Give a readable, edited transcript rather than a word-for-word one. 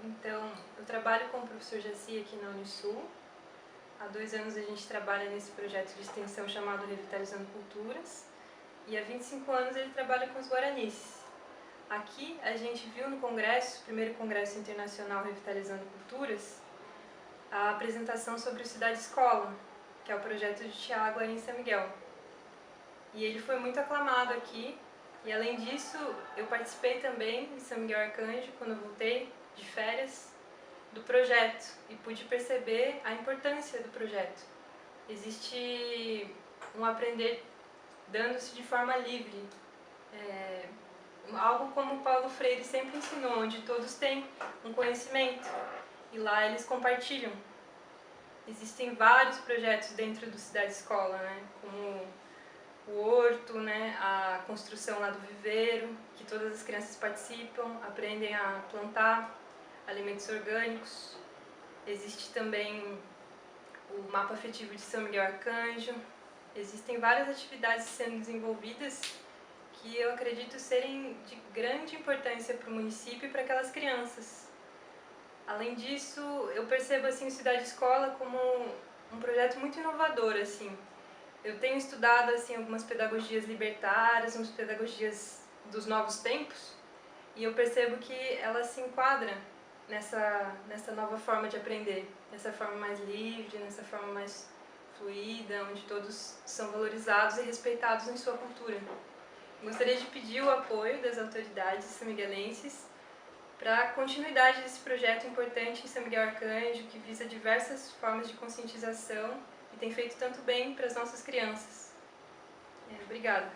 Então, eu trabalho com o professor Jaci aqui na Unisul. Há 2 anos a gente trabalha nesse projeto de extensão chamado Revitalizando Culturas. E há 25 anos ele trabalha com os guaranis. Aqui a gente viu no congresso, o primeiro congresso internacional Revitalizando Culturas, a apresentação sobre o Cidade Escola, que é o projeto de Thiago aí em São Miguel. E ele foi muito aclamado aqui. E além disso, eu participei também em São Miguel Arcanjo, quando eu voltei de férias, do projeto e pude perceber a importância do projeto. Existe um aprender dando-se de forma livre, algo como o Paulo Freire sempre ensinou, onde todos têm um conhecimento e lá eles compartilham. Existem vários projetos dentro do Cidade Escola, né? Como o horto, né? A construção lá do viveiro, que todas as crianças participam, aprendem a plantar alimentos orgânicos. Existe também o mapa afetivo de São Miguel Arcanjo. Existem várias atividades sendo desenvolvidas que eu acredito serem de grande importância para o município e para aquelas crianças. Além disso, eu percebo assim, o Cidade Escola como um projeto muito inovador. Assim. Eu tenho estudado assim, algumas pedagogias libertárias, umas pedagogias dos novos tempos, e eu percebo que ela se enquadra nessa nova forma de aprender, nessa forma mais livre, nessa forma mais fluida, onde todos são valorizados e respeitados em sua cultura. Gostaria de pedir o apoio das autoridades são-miguelenses para a continuidade desse projeto importante em São Miguel Arcanjo, que visa diversas formas de conscientização e tem feito tanto bem para as nossas crianças. Obrigada.